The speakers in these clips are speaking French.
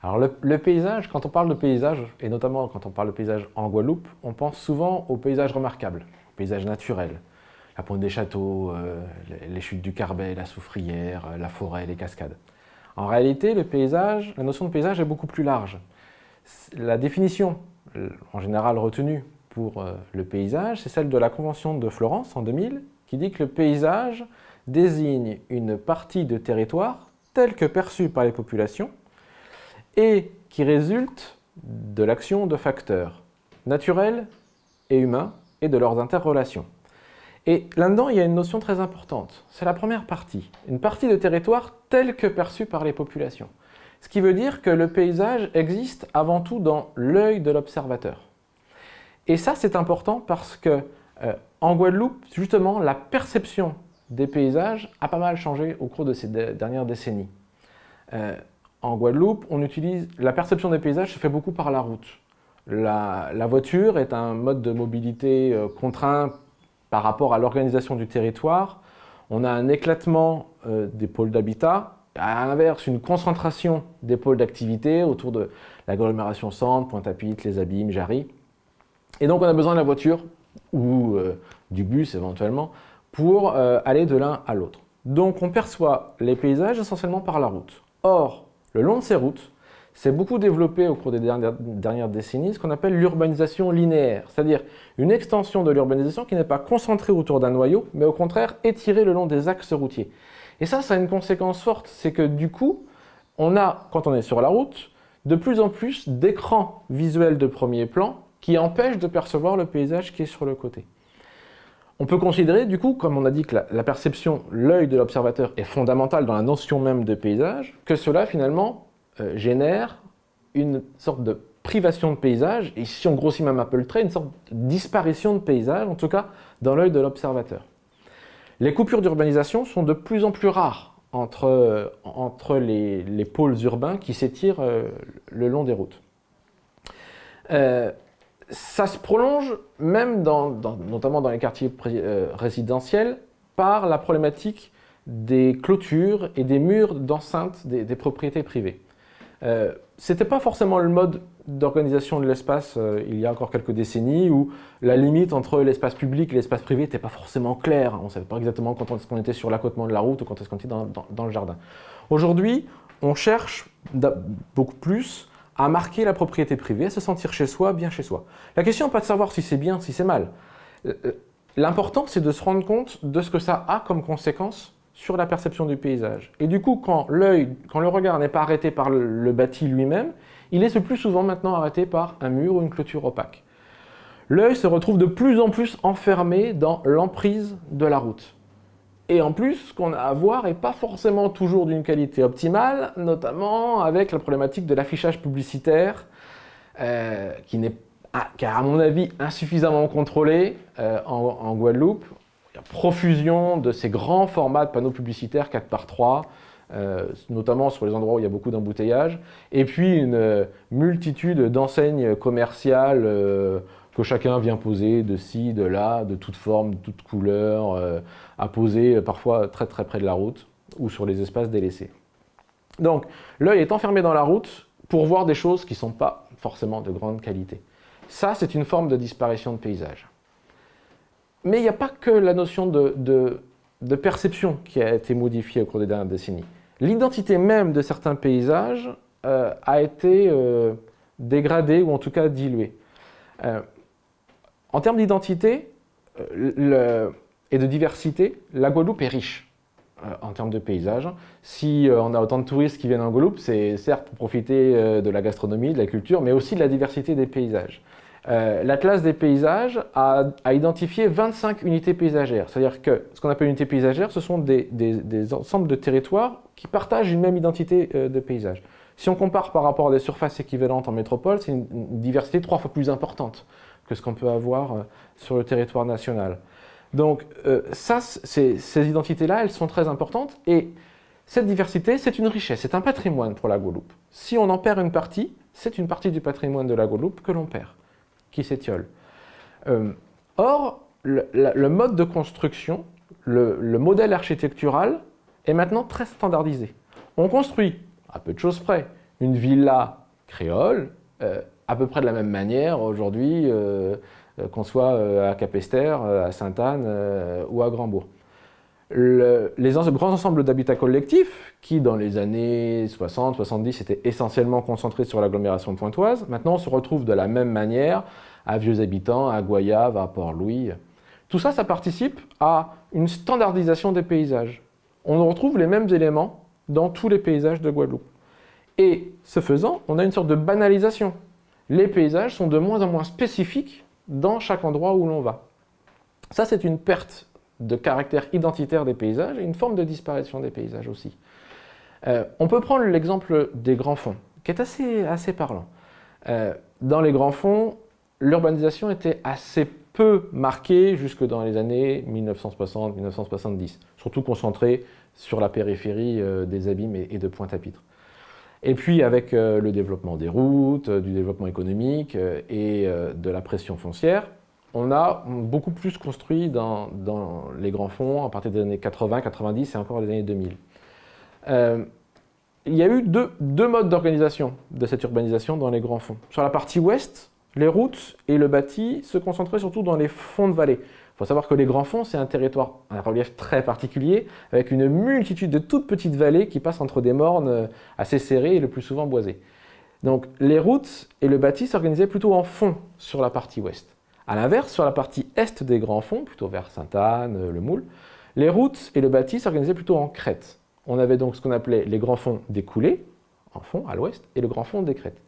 Alors le paysage, quand on parle de paysage, et notamment quand on parle de paysage en Guadeloupe, on pense souvent aux paysages remarquables, aux paysages naturels. La pointe des châteaux, les chutes du Carbet, la Soufrière, la forêt, les cascades. En réalité, le paysage, la notion de paysage est beaucoup plus large. La définition, en général retenue pour le paysage, c'est celle de la Convention de Florence en 2000, qui dit que le paysage désigne une partie de territoire telle que perçue par les populations et qui résulte de l'action de facteurs naturels et humains et de leurs interrelations. Et là-dedans, il y a une notion très importante. C'est la première partie. Une partie de territoire telle que perçue par les populations. Ce qui veut dire que le paysage existe avant tout dans l'œil de l'observateur. Et ça, c'est important parce que en Guadeloupe, justement, la perception des paysages a pas mal changé au cours de ces dernières décennies. En Guadeloupe, la perception des paysages se fait beaucoup par la route. La voiture est un mode de mobilité contraint par rapport à l'organisation du territoire. On a un éclatement des pôles d'habitat, à l'inverse, une concentration des pôles d'activité autour de l'agglomération centre, Pointe-à-Pitre, les Abîmes, Jarry. Et donc on a besoin de la voiture, ou du bus éventuellement, pour aller de l'un à l'autre. Donc on perçoit les paysages essentiellement par la route. Or, le long de ces routes, c'est beaucoup développé au cours des dernières décennies ce qu'on appelle l'urbanisation linéaire, c'est-à-dire une extension de l'urbanisation qui n'est pas concentrée autour d'un noyau, mais au contraire étirée le long des axes routiers. Et ça a une conséquence forte, c'est que du coup, on a, quand on est sur la route, de plus en plus d'écrans visuels de premier plan qui empêchent de percevoir le paysage qui est sur le côté. On peut considérer, du coup, comme on a dit que la perception, l'œil de l'observateur est fondamental dans la notion même de paysage, que cela finalement génère une sorte de privation de paysage, et si on grossit même un peu le trait, une sorte de disparition de paysage, en tout cas dans l'œil de l'observateur. Les coupures d'urbanisation sont de plus en plus rares entre les pôles urbains qui s'étirent le long des routes. Ça se prolonge même notamment dans les quartiers résidentiels par la problématique des clôtures et des murs d'enceinte des propriétés privées. C'était pas forcément le mode d'organisation de l'espace il y a encore quelques décennies où la limite entre l'espace public et l'espace privé n'était pas forcément claire. On ne savait pas exactement quand est-ce qu'on était sur l'accotement de la route ou quand est-ce qu'on était dans le jardin. Aujourd'hui, on cherche beaucoup plus à marquer la propriété privée, à se sentir chez soi, bien chez soi. La question n'est pas de savoir si c'est bien, si c'est mal. L'important, c'est de se rendre compte de ce que ça a comme conséquence sur la perception du paysage. Et du coup, quand le regard n'est pas arrêté par le bâti lui-même, il est le plus souvent maintenant arrêté par un mur ou une clôture opaque. L'œil se retrouve de plus en plus enfermé dans l'emprise de la route. Et en plus, ce qu'on a à voir n'est pas forcément toujours d'une qualité optimale, notamment avec la problématique de l'affichage publicitaire, qui est, à mon avis, insuffisamment contrôlé en Guadeloupe. Il y a profusion de ces grands formats de panneaux publicitaires 4x3, notamment sur les endroits où il y a beaucoup d'embouteillages, et puis une multitude d'enseignes commerciales que chacun vient poser de ci, de là, de toutes formes, de toutes couleurs, à poser parfois très très près de la route ou sur les espaces délaissés. Donc l'œil est enfermé dans la route pour voir des choses qui ne sont pas forcément de grande qualité. Ça, c'est une forme de disparition de paysage. Mais il n'y a pas que la notion de perception qui a été modifiée au cours des dernières décennies. L'identité même de certains paysages a été dégradée ou en tout cas diluée. En termes d'identité et de diversité, la Guadeloupe est riche en termes de paysages. Si on a autant de touristes qui viennent en Guadeloupe, c'est certes pour profiter de la gastronomie, de la culture, mais aussi de la diversité des paysages. L'Atlas des paysages a identifié 25 unités paysagères. C'est-à-dire que ce qu'on appelle unité paysagère, ce sont des ensembles de territoires qui partagent une même identité de paysage. Si on compare par rapport à des surfaces équivalentes en métropole, c'est une diversité 3 fois plus importante que ce qu'on peut avoir sur le territoire national. Donc ces identités-là, elles sont très importantes et cette diversité, c'est une richesse, c'est un patrimoine pour la Guadeloupe. Si on en perd une partie, c'est une partie du patrimoine de la Guadeloupe que l'on perd, qui s'étiole. Or, le mode de construction, le modèle architectural est maintenant très standardisé. On construit, à peu de choses près, une villa créole, à peu près de la même manière aujourd'hui qu'on soit à Capesterre, à Sainte-Anne ou à Grandbourg. Les grands ensembles d'habitat collectif, qui dans les années 60-70 étaient essentiellement concentrés sur l'agglomération pointoise, maintenant se retrouvent de la même manière à Vieux-Habitants, à Goyave, à Port-Louis. Tout ça, ça participe à une standardisation des paysages. On retrouve les mêmes éléments dans tous les paysages de Guadeloupe. Et ce faisant, on a une sorte de banalisation. Les paysages sont de moins en moins spécifiques dans chaque endroit où l'on va. Ça, c'est une perte de caractère identitaire des paysages et une forme de disparition des paysages aussi. On peut prendre l'exemple des grands fonds, qui est assez parlant. Dans les grands fonds, l'urbanisation était assez peu marquée jusque dans les années 1960-1970, surtout concentrée sur la périphérie des Abîmes et de Pointe-à-Pitre. Et puis avec le développement des routes, du développement économique et de la pression foncière, on a beaucoup plus construit dans les grands fonds à partir des années 80, 90 et encore des années 2000. Il y a eu deux modes d'organisation de cette urbanisation dans les grands fonds. Sur la partie ouest, les routes et le bâti se concentraient surtout dans les fonds de vallée. Il faut savoir que les grands fonds, c'est un territoire, un relief très particulier, avec une multitude de toutes petites vallées qui passent entre des mornes assez serrées et le plus souvent boisées. Donc les routes et le bâti s'organisaient plutôt en fond sur la partie ouest. A l'inverse, sur la partie est des grands fonds, plutôt vers Sainte-Anne, le Moule, les routes et le bâti s'organisaient plutôt en crête. On avait donc ce qu'on appelait les grands fonds des coulées, en fond, à l'ouest, et le grand fond des crêtes.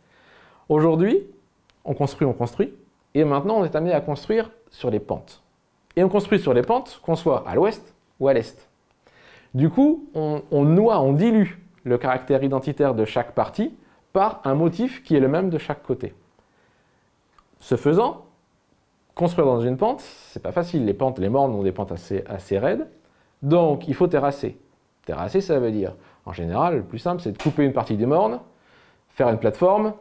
Aujourd'hui, on construit, et maintenant on est amené à construire sur les pentes. Et on construit sur les pentes, qu'on soit à l'ouest ou à l'est. Du coup, on dilue le caractère identitaire de chaque partie par un motif qui est le même de chaque côté. Ce faisant, construire dans une pente, c'est pas facile. Les mornes ont des pentes assez raides, donc il faut terrasser. Terrasser, ça veut dire, en général, le plus simple, c'est de couper une partie des mornes, faire une plateforme,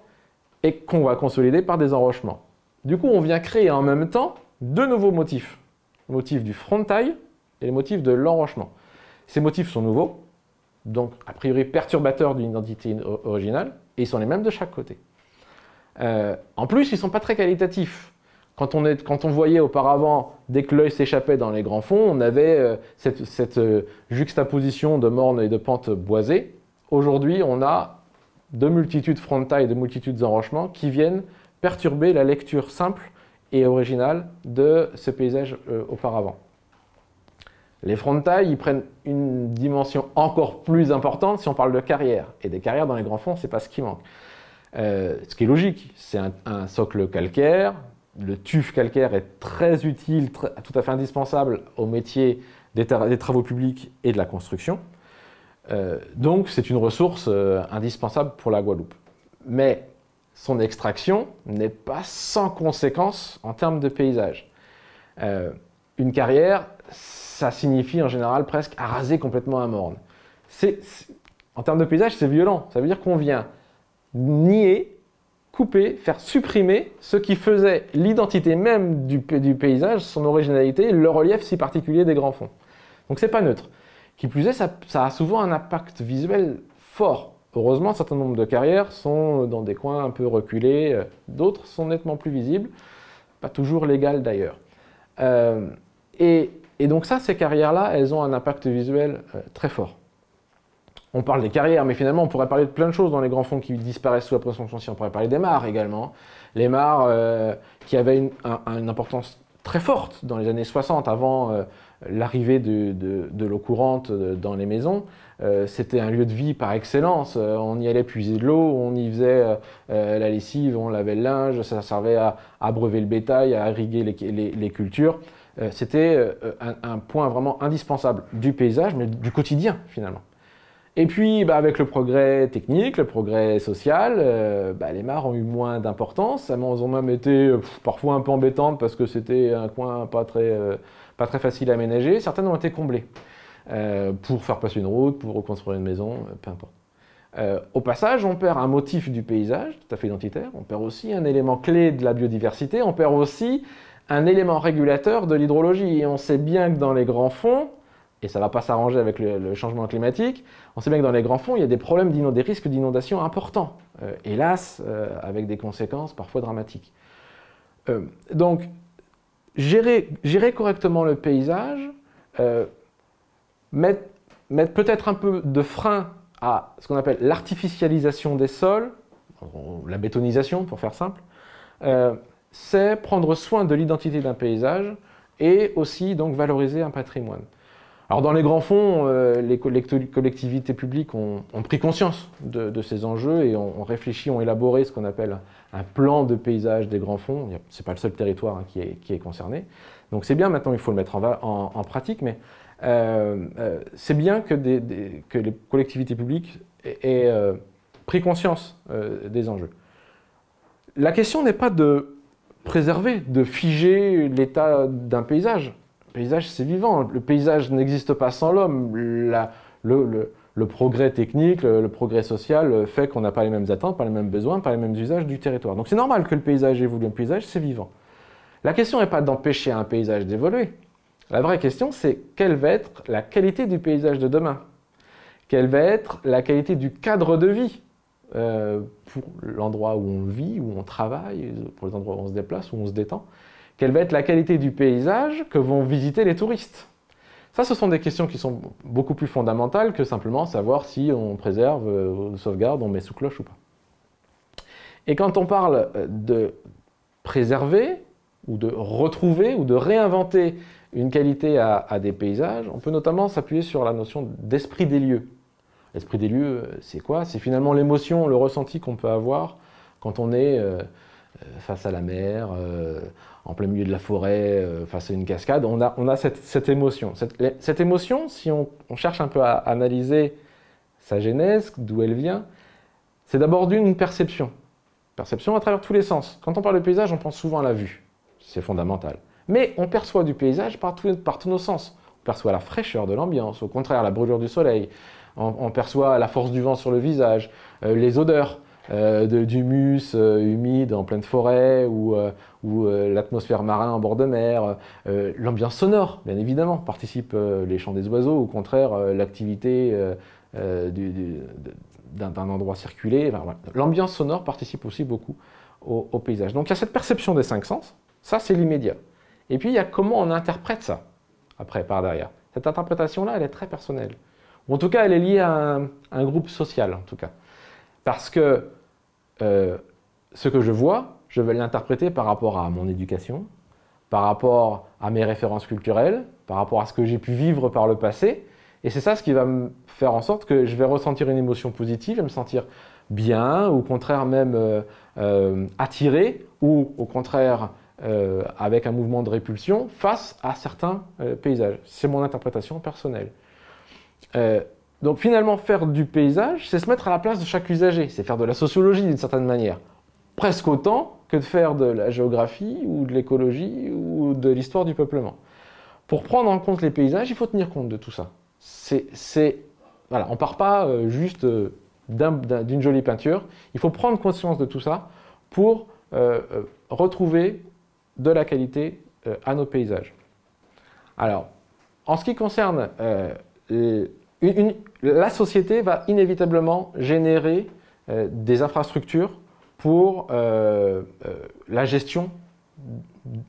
et qu'on va consolider par des enrochements. Du coup, on vient créer en même temps deux nouveaux motifs. Le motif du frontail et le motif de l'enrochement. Ces motifs sont nouveaux, donc a priori perturbateurs d'une identité originale, et ils sont les mêmes de chaque côté. En plus, ils ne sont pas très qualitatifs. Quand on voyait auparavant, dès que l'œil s'échappait dans les grands fonds, on avait cette juxtaposition de mornes et de pentes boisées. Aujourd'hui, on a de multitudes frontailles et de multitudes enrochements qui viennent perturber la lecture simple et originale de ce paysage auparavant. Les frontailles, ils prennent une dimension encore plus importante si on parle de carrières. Et des carrières dans les grands fonds, c'est pas ce qui manque. Ce qui est logique, c'est un socle calcaire. Le tuf calcaire est très utile, tout à fait indispensable au métier des travaux publics et de la construction. Donc c'est une ressource indispensable pour la Guadeloupe. Mais son extraction n'est pas sans conséquence en termes de paysage. Une carrière, ça signifie en général presque araser complètement un morne. En termes de paysage, c'est violent. Ça veut dire qu'on vient nier, couper, faire supprimer ce qui faisait l'identité même du paysage, son originalité, le relief si particulier des grands fonds. Donc c'est pas neutre. Qui plus est, ça a souvent un impact visuel fort. Heureusement, un certain nombre de carrières sont dans des coins un peu reculés, d'autres sont nettement plus visibles, pas toujours légales d'ailleurs. Et donc ça, ces carrières-là, elles ont un impact visuel très fort. On parle des carrières, mais finalement, on pourrait parler de plein de choses dans les grands fonds qui disparaissent sous la pression foncière. On pourrait parler des mares également. Les mares qui avaient une importance très forte dans les années 60, avant l'arrivée de l'eau courante dans les maisons. C'était un lieu de vie par excellence. On y allait puiser de l'eau, on y faisait la lessive, on lavait le linge, ça servait à abreuver le bétail, à irriguer les cultures. C'était un point vraiment indispensable du paysage, mais du quotidien finalement. Et puis, avec le progrès technique, le progrès social, les mares ont eu moins d'importance. Elles ont même été parfois un peu embêtantes parce que c'était un coin pas très facile à aménager. Certaines ont été comblées pour faire passer une route, pour reconstruire une maison, peu importe. Au passage, on perd un motif du paysage, tout à fait identitaire. On perd aussi un élément clé de la biodiversité. On perd aussi un élément régulateur de l'hydrologie. Et on sait bien que dans les grands fonds, et ça ne va pas s'arranger avec le changement climatique. On sait bien que dans les grands fonds, il y a des problèmes, des risques d'inondation importants, hélas, avec des conséquences parfois dramatiques. Donc, gérer correctement le paysage, mettre peut-être un peu de frein à ce qu'on appelle l'artificialisation des sols, la bétonisation pour faire simple, c'est prendre soin de l'identité d'un paysage et aussi donc valoriser un patrimoine. Alors dans les grands fonds, les collectivités publiques ont pris conscience de ces enjeux et ont réfléchi, ont élaboré ce qu'on appelle un plan de paysage des grands fonds. Ce n'est pas le seul territoire qui est concerné. Donc c'est bien, maintenant il faut le mettre en pratique, mais c'est bien que les collectivités publiques aient pris conscience des enjeux. La question n'est pas de préserver, de figer l'état d'un paysage. Le paysage, c'est vivant. Le paysage n'existe pas sans l'homme. Le progrès technique, le progrès social fait qu'on n'a pas les mêmes attentes, pas les mêmes besoins, pas les mêmes usages du territoire. Donc c'est normal que le paysage évolue. Un paysage, c'est vivant. La question n'est pas d'empêcher un paysage d'évoluer. La vraie question, c'est quelle va être la qualité du paysage de demain? Quelle va être la qualité du cadre de vie pour l'endroit où on vit, où on travaille, pour les endroits où on se déplace, où on se détend? Quelle va être la qualité du paysage que vont visiter les touristes? Ça, ce sont des questions qui sont beaucoup plus fondamentales que simplement savoir si on préserve, on sauvegarde, on met sous cloche ou pas. Et quand on parle de préserver, ou de retrouver, ou de réinventer une qualité à des paysages, on peut notamment s'appuyer sur la notion d'esprit des lieux. L'esprit des lieux, c'est quoi? C'est finalement l'émotion, le ressenti qu'on peut avoir quand on est face à la mer, en plein milieu de la forêt, face à une cascade. On a cette émotion. Cette émotion, si on cherche un peu à analyser sa genèse, d'où elle vient, c'est d'abord une perception. Perception à travers tous les sens. Quand on parle de paysage, on pense souvent à la vue. C'est fondamental. Mais on perçoit du paysage par tous nos sens. On perçoit la fraîcheur de l'ambiance, au contraire, la brûlure du soleil. On perçoit la force du vent sur le visage, les odeurs d'humus humide en pleine forêt ou l'atmosphère marine en bord de mer. L'ambiance sonore, bien évidemment, participe les chants des oiseaux, au contraire, l'activité d'un endroit circulé. Enfin, voilà. L'ambiance sonore participe aussi beaucoup au paysage. Donc il y a cette perception des 5 sens, ça c'est l'immédiat. Et puis il y a comment on interprète ça, après, par derrière. Cette interprétation-là, elle est très personnelle. Ou en tout cas, elle est liée à un groupe social, en tout cas. Parce que ce que je vois, je vais l'interpréter par rapport à mon éducation, par rapport à mes références culturelles, par rapport à ce que j'ai pu vivre par le passé. Et c'est ça ce qui va me faire en sorte que je vais ressentir une émotion positive, je vais me sentir bien, ou au contraire même attiré, ou au contraire avec un mouvement de répulsion face à certains paysages. C'est mon interprétation personnelle. Donc finalement, faire du paysage, c'est se mettre à la place de chaque usager, c'est faire de la sociologie d'une certaine manière, presque autant que de faire de la géographie ou de l'écologie ou de l'histoire du peuplement. Pour prendre en compte les paysages, il faut tenir compte de tout ça. Voilà, on ne part pas juste d'une jolie peinture, il faut prendre conscience de tout ça pour retrouver de la qualité à nos paysages. Alors, en ce qui concerne la société va inévitablement générer des infrastructures pour la gestion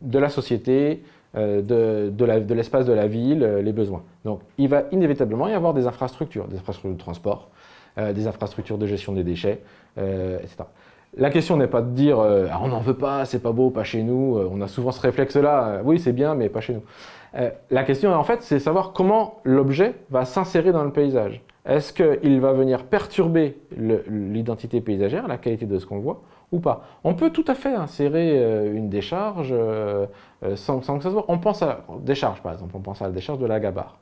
de la société, de l'espace de la ville, les besoins. Donc il va inévitablement y avoir des infrastructures de transport, des infrastructures de gestion des déchets, etc. La question n'est pas de dire ah, on n'en veut pas, c'est pas beau, pas chez nous. On a souvent ce réflexe-là, oui c'est bien, mais pas chez nous. La question en fait, c'est savoir comment l'objet va s'insérer dans le paysage. Est-ce qu'il va venir perturber l'identité paysagère, la qualité de ce qu'on voit, ou pas? On peut tout à fait insérer une décharge sans que ça se voit. On pense à la décharge par exemple, on pense à la décharge de la Gabarre.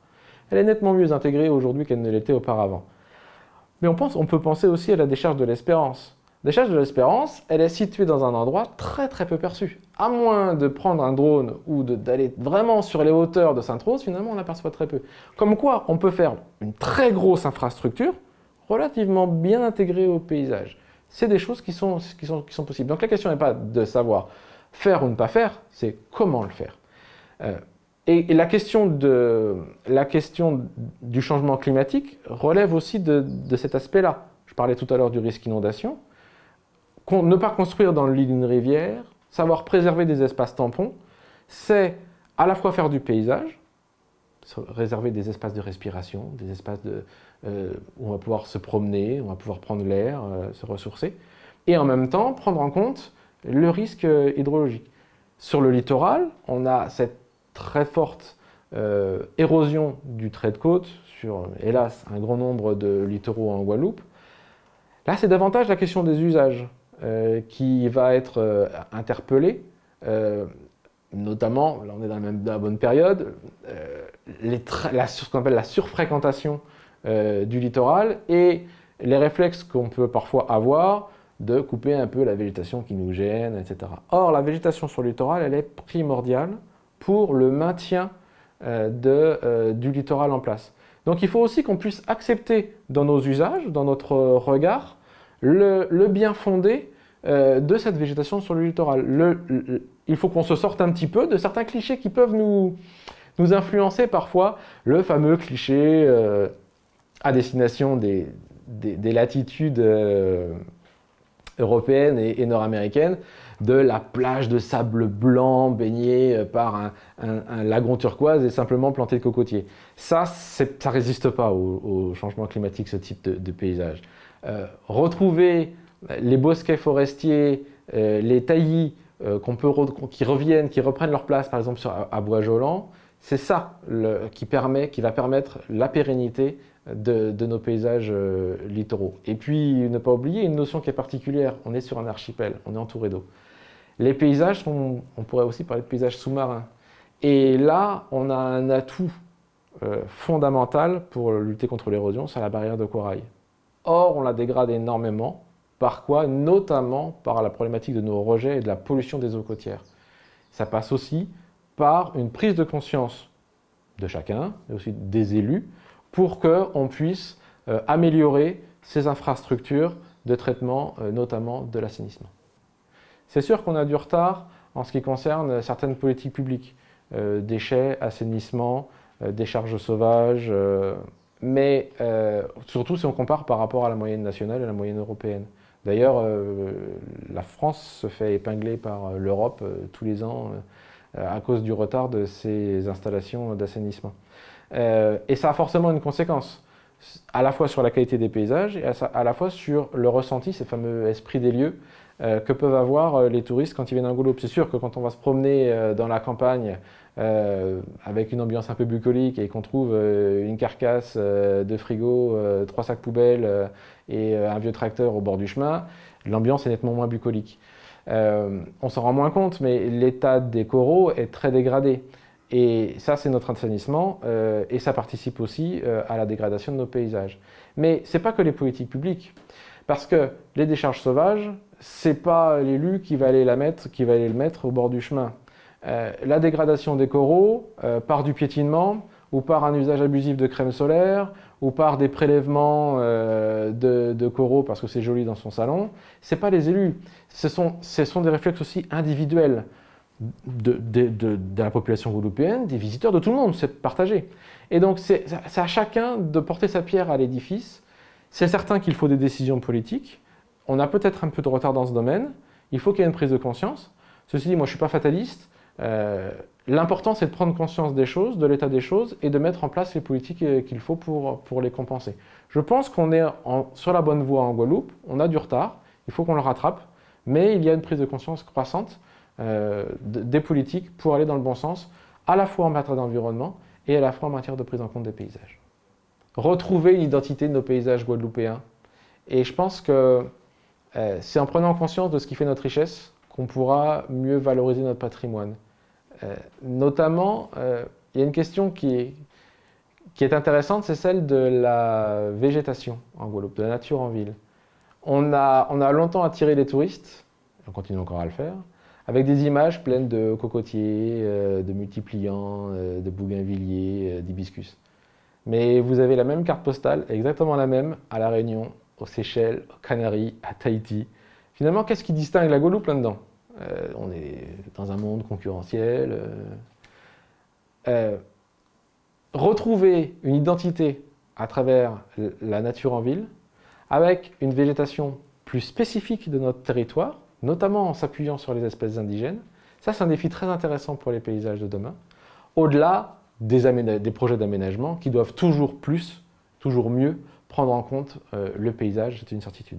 Elle est nettement mieux intégrée aujourd'hui qu'elle ne l'était auparavant. Mais on peut penser aussi à la décharge de l'Espérance. La décharge de l'Espérance, elle est située dans un endroit très très peu perçu. À moins de prendre un drone ou d'aller vraiment sur les hauteurs de Sainte-Rose, finalement on l'aperçoit très peu. Comme quoi, on peut faire une très grosse infrastructure relativement bien intégrée au paysage. C'est des choses qui sont possibles. Donc la question n'est pas de savoir faire ou ne pas faire, c'est comment le faire. Et la question du changement climatique relève aussi de cet aspect-là. Je parlais tout à l'heure du risque inondation. Ne pas construire dans le lit d'une rivière, savoir préserver des espaces tampons, c'est à la fois faire du paysage, réserver des espaces de respiration, des espaces où on va pouvoir se promener, on va pouvoir prendre l'air, se ressourcer, et en même temps prendre en compte le risque hydrologique. Sur le littoral, on a cette très forte érosion du trait de côte sur, hélas, un grand nombre de littoraux en Guadeloupe. Là, c'est davantage la question des usages qui va être interpellée, notamment, là on est dans la bonne période, ce qu'on appelle la surfréquentation du littoral et les réflexes qu'on peut parfois avoir de couper un peu la végétation qui nous gêne, etc. Or, la végétation sur le littoral, elle est primordiale pour le maintien du littoral en place. Donc il faut aussi qu'on puisse accepter dans nos usages, dans notre regard, le bien fondé de cette végétation sur le littoral. Il faut qu'on se sorte un petit peu de certains clichés qui peuvent nous influencer parfois. Le fameux cliché à destination des latitudes européenne et nord-américaine, de la plage de sable blanc baignée par un lagon turquoise et simplement planté de cocotiers. Ça résiste pas au changement climatique, ce type de paysage. Retrouver les bosquets forestiers, les taillis qui reprennent leur place, par exemple à Bois-Jolant, c'est ça qui va permettre la pérennité de nos paysages littoraux. Et puis, ne pas oublier une notion qui est particulière, on est sur un archipel, on est entouré d'eau. Les paysages, on pourrait aussi parler de paysages sous-marins. Et là, on a un atout fondamental pour lutter contre l'érosion, c'est la barrière de corail. Or, on la dégrade énormément. Par quoi? Notamment par la problématique de nos rejets et de la pollution des eaux côtières. Ça passe aussi par une prise de conscience de chacun, mais aussi des élus, pour qu'on puisse améliorer ces infrastructures de traitement, notamment de l'assainissement. C'est sûr qu'on a du retard en ce qui concerne certaines politiques publiques, déchets, assainissement, décharges sauvages, mais surtout si on compare par rapport à la moyenne nationale et la moyenne européenne. D'ailleurs, la France se fait épingler par l'Europe tous les ans à cause du retard de ces installations d'assainissement. Et ça a forcément une conséquence, à la fois sur la qualité des paysages et à la fois sur le ressenti, ces fameux esprits des lieux que peuvent avoir les touristes quand ils viennent en Guadeloupe. C'est sûr que quand on va se promener dans la campagne avec une ambiance un peu bucolique et qu'on trouve une carcasse de frigo, 3 sacs poubelles et un vieux tracteur au bord du chemin, l'ambiance est nettement moins bucolique. On s'en rend moins compte, mais l'état des coraux est très dégradé. Et ça, c'est notre assainissement, et ça participe aussi à la dégradation de nos paysages. Mais ce n'est pas que les politiques publiques, parce que les décharges sauvages, ce n'est pas l'élu qui va aller le mettre au bord du chemin. La dégradation des coraux, par du piétinement, ou par un usage abusif de crème solaire, ou par des prélèvements de coraux parce que c'est joli dans son salon, ce n'est pas les élus. Ce sont des réflexes aussi individuels de la population guadeloupéenne, des visiteurs, de tout le monde, c'est partagé. Et donc c'est à chacun de porter sa pierre à l'édifice. C'est certain qu'il faut des décisions politiques. On a peut-être un peu de retard dans ce domaine. Il faut qu'il y ait une prise de conscience. Ceci dit, moi je ne suis pas fataliste. L'important c'est de prendre conscience des choses, de l'état des choses, et de mettre en place les politiques qu'il faut pour les compenser. Je pense qu'on est sur la bonne voie en Guadeloupe. On a du retard, il faut qu'on le rattrape, mais il y a une prise de conscience croissante des politiques pour aller dans le bon sens, à la fois en matière d'environnement et à la fois en matière de prise en compte des paysages. Retrouver l'identité de nos paysages guadeloupéens. Et je pense que c'est en prenant conscience de ce qui fait notre richesse qu'on pourra mieux valoriser notre patrimoine. Notamment, il y a une question qui est intéressante, c'est celle de la végétation en Guadeloupe, de la nature en ville. On a longtemps attiré les touristes, on continue encore à le faire, avec des images pleines de cocotiers, de multipliants, de bougainvilliers, d'hibiscus. Mais vous avez la même carte postale, exactement la même, à La Réunion, aux Seychelles, aux Canaries, à Tahiti. Finalement, qu'est-ce qui distingue la Guadeloupe là-dedans? On est dans un monde concurrentiel. retrouver une identité à travers la nature en ville, avec une végétation plus spécifique de notre territoire, notamment en s'appuyant sur les espèces indigènes. Ça, c'est un défi très intéressant pour les paysages de demain, au-delà des projets d'aménagement qui doivent toujours plus, toujours mieux prendre en compte le paysage, c'est une certitude.